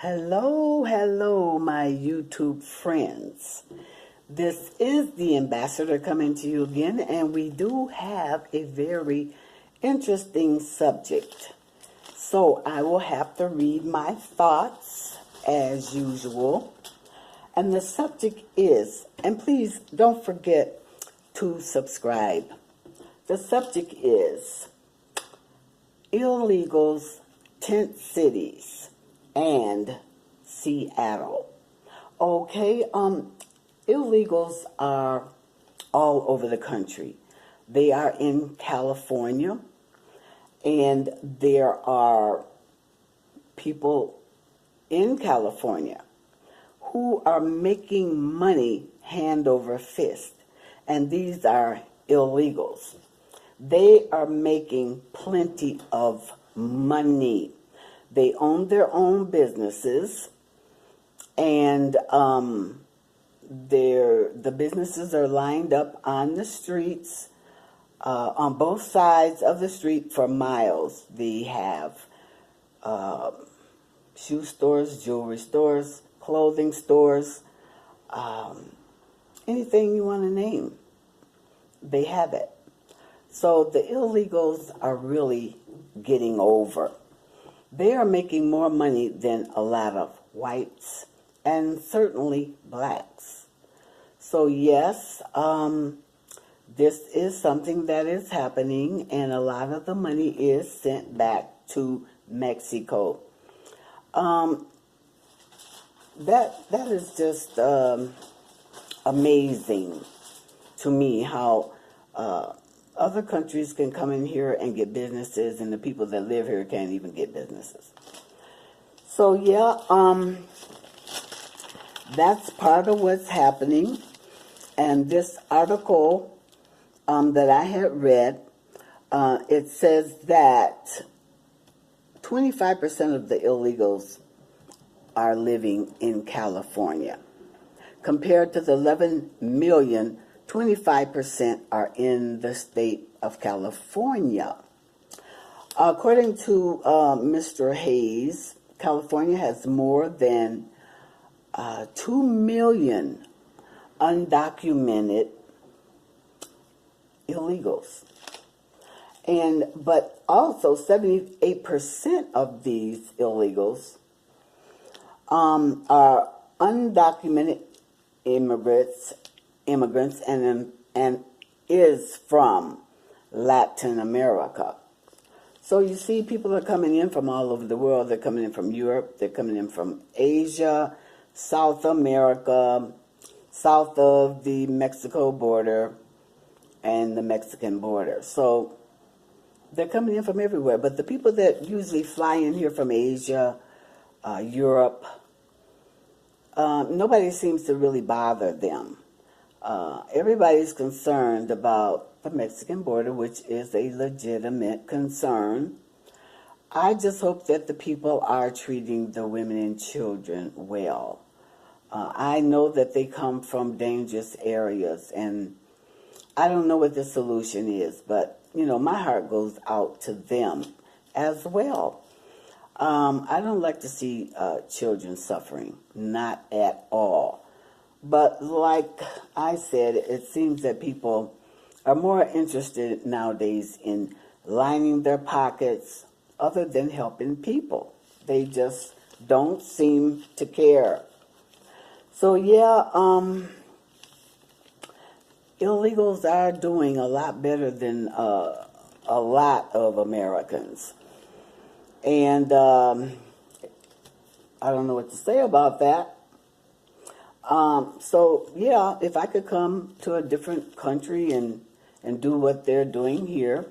Hello, hello, my YouTube friends. This is the ambassador coming to you again, and we do have a very interesting subject. So I will have to read my thoughts as usual. And the subject is, and please don't forget to subscribe. The subject is illegals, tent cities, and Seattle. Okay, illegals are all over the country. They are in California, and there are people in California who are making money hand over fist, and these are illegals. They are making plenty of money. They own their own businesses, and the businesses are lined up on the streets, on both sides of the street for miles. They have shoe stores, jewelry stores, clothing stores, anything you want to name, they have it. So the illegals are really getting over. They are making more money than a lot of whites and certainly blacks. So yes, this is something that is happening, and a lot of the money is sent back to Mexico. That is just amazing to me how other countries can come in here and get businesses, and the people that live here can't even get businesses. So yeah, that's part of what's happening. And this article that I had read, it says that 25% of the illegals are living in California. Compared to the 11 million, 25% are in the state of California. According to Mr. Hayes, California has more than 2 million undocumented illegals. But also 78% of these illegals are undocumented immigrants and is from Latin America. So you see, people are coming in from all over the world. They're coming in from Europe. They're coming in from Asia, South America, south of the Mexico border and the Mexican border. So they're coming in from everywhere. But the people that usually fly in here from Asia, Europe, nobody seems to really bother them. Everybody's concerned about the Mexican border, which is a legitimate concern. I just hope that the people are treating the women and children well. I know that they come from dangerous areas, and I don't know what the solution is, but, my heart goes out to them as well. I don't like to see children suffering, not at all. But like I said, it seems that people are more interested nowadays in lining their pockets other than helping people. They just don't seem to care. So yeah, illegals are doing a lot better than a lot of Americans. And I don't know what to say about that. So yeah, if I could come to a different country and do what they're doing here,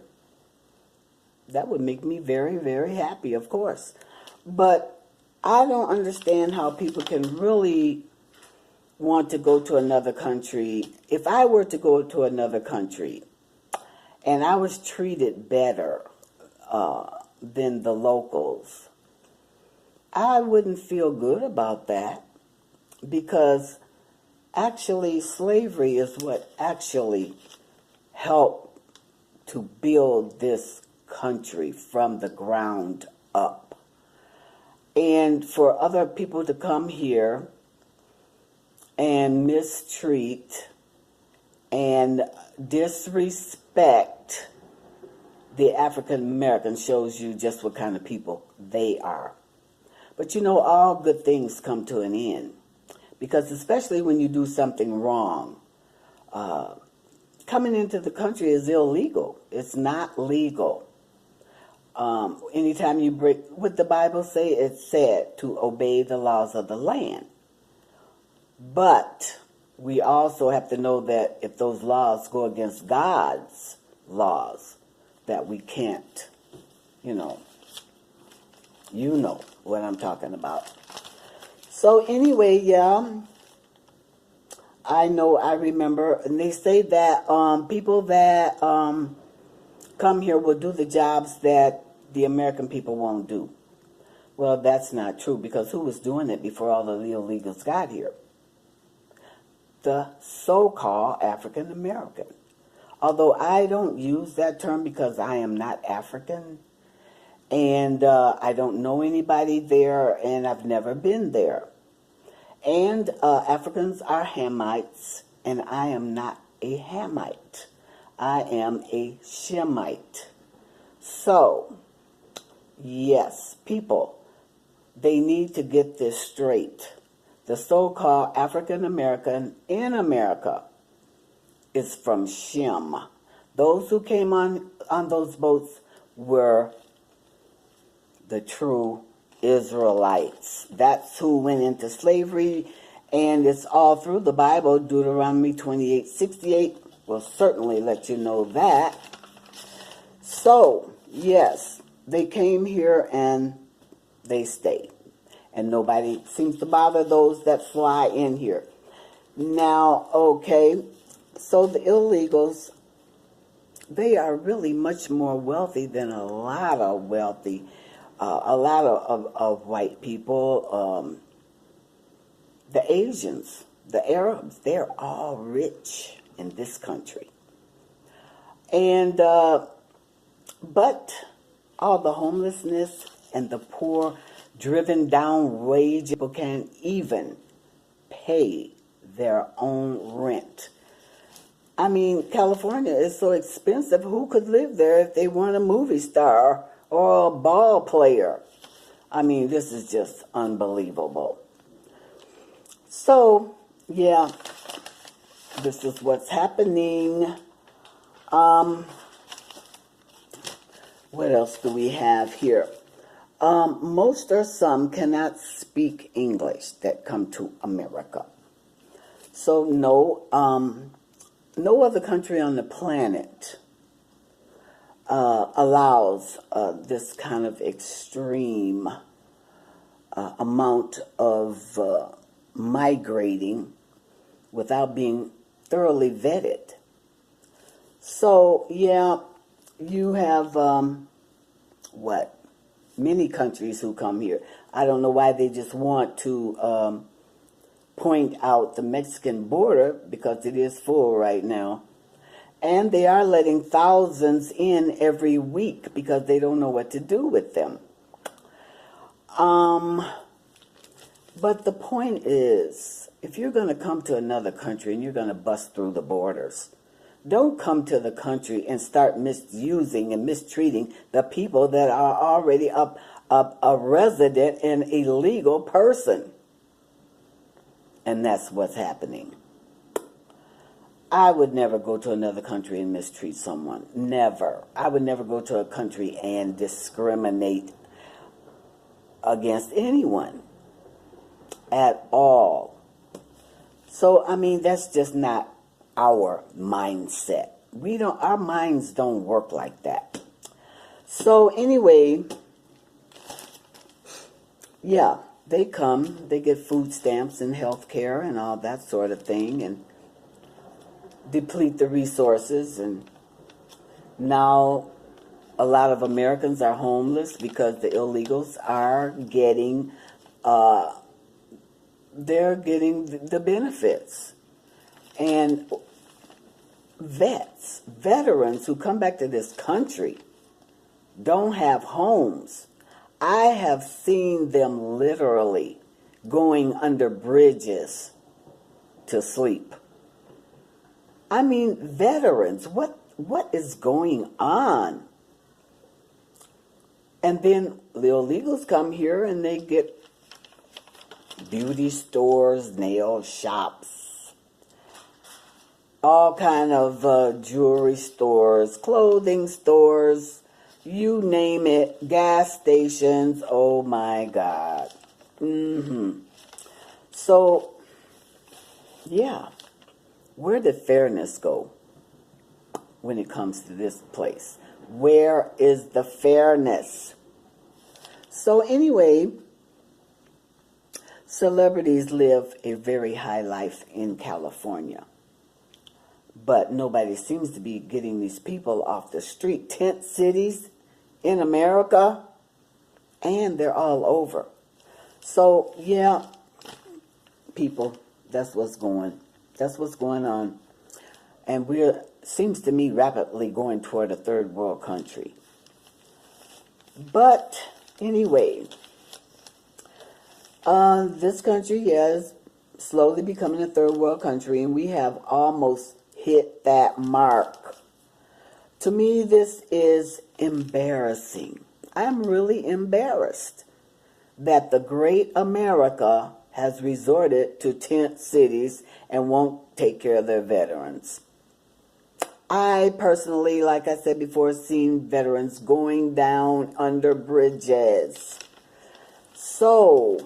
that would make me very, very happy, of course. But I don't understand how people can really want to go to another country. If I were to go to another country and I was treated better than the locals, I wouldn't feel good about that, because actually slavery is what actually helped to build this country from the ground up. And for other people to come here and mistreat and disrespect the African Americans shows you just what kind of people they are. But you know, all good things come to an end. Because especially when you do something wrong, coming into the country is illegal. It's not legal. Anytime you break, what the Bible say, it said to obey the laws of the land. But we also have to know that if those laws go against God's laws, that we can't, you know what I'm talking about. So anyway, yeah, I remember, and they say that people that come here will do the jobs that the American people won't do. Well, that's not true, because who was doing it before all the illegals got here? The so-called African American. Although I don't use that term because I am not African, and I don't know anybody there, and I've never been there. And Africans are Hamites, and I am not a Hamite. I am a Shemite. So, yes, people, they need to get this straight. The so-called African American in America is from Shem. Those who came on those boats were the true Israelites. That's who went into slavery, and it's all through the Bible. Deuteronomy 28:68 will certainly let you know that. So, yes, they came here and they stayed. And nobody seems to bother those that fly in here. Now, okay, so the illegals, they are really much more wealthy than a lot of white people. The Asians, the Arabs, they're all rich in this country. And, but all the homelessness and the poor, driven down wage, people can't even pay their own rent. I mean, California is so expensive. Who could live there if they weren't a movie star or a ball player? I mean, this is just unbelievable. So, yeah, this is what's happening. What else do we have here? Most or some cannot speak English that come to America. So no other country on the planet allows this kind of extreme amount of migrating without being thoroughly vetted. So, yeah, you have, many countries who come here. I don't know why they just want to point out the Mexican border, because it is full right now. And they are letting thousands in every week because they don't know what to do with them. But the point is, if you're going to come to another country and you're going to bust through the borders, don't come to the country and start misusing and mistreating the people that are already a resident and a legal person. And that's what's happening. I would never go to another country and mistreat someone. Never. I would never go to a country and discriminate against anyone at all. So, I mean, that's just not our mindset. Our minds don't work like that. So anyway, yeah, they come, they get food stamps and health care and all that sort of thing, and deplete the resources. And now a lot of Americans are homeless because the illegals are getting, they're getting the benefits. And veterans who come back to this country don't have homes. I have seen them literally going under bridges to sleep. I mean, veterans, what is going on? And then the illegals come here and they get beauty stores, nail shops, all kind of jewelry stores, clothing stores, you name it, gas stations. Oh my God. So, yeah, where did fairness go when it comes to this place? Where is the fairness? So anyway, celebrities live a very high life in California. But nobody seems to be getting these people off the street. Tent cities in America, and they're all over. So, yeah, people, that's what's going on. And we're, seems to me, rapidly going toward a third world country. But anyway, this country is slowly becoming a third world country, and we have almost hit that mark. To me, this is embarrassing. I'm really embarrassed that the great America has resorted to tent cities and won't take care of their veterans. I personally, like I said before, seen veterans going down under bridges. So,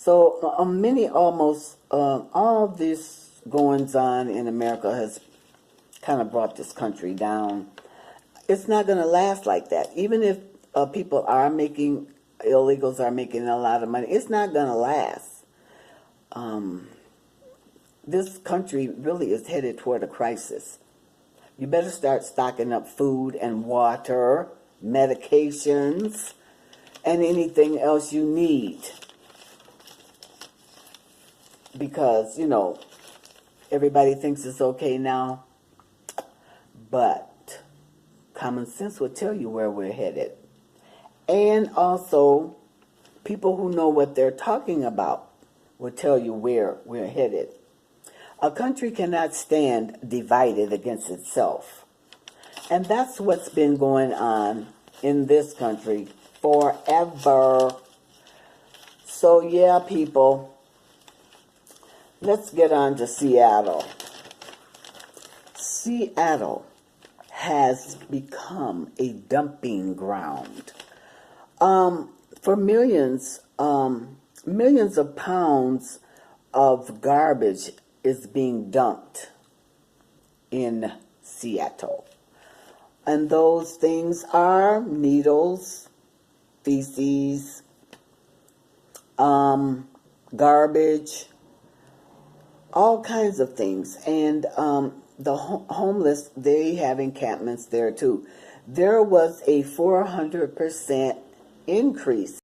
So many almost all this goings on in America has kind of brought this country down. It's not going to last like that. Even if people are making, illegals are making a lot of money, it's not going to last. This country really is headed toward a crisis. You better start stocking up food and water, medications, and anything else you need. Because, you know, everybody thinks it's okay now. But common sense will tell you where we're headed. And also, people who know what they're talking about will tell you where we're headed. A country cannot stand divided against itself. And that's what's been going on in this country forever. So yeah, people, let's get on to Seattle. Seattle has become a dumping ground for millions of pounds of garbage is being dumped in Seattle. And those things are needles, feces, garbage, all kinds of things. And the homeless, they have encampments there too. There was a 400% increase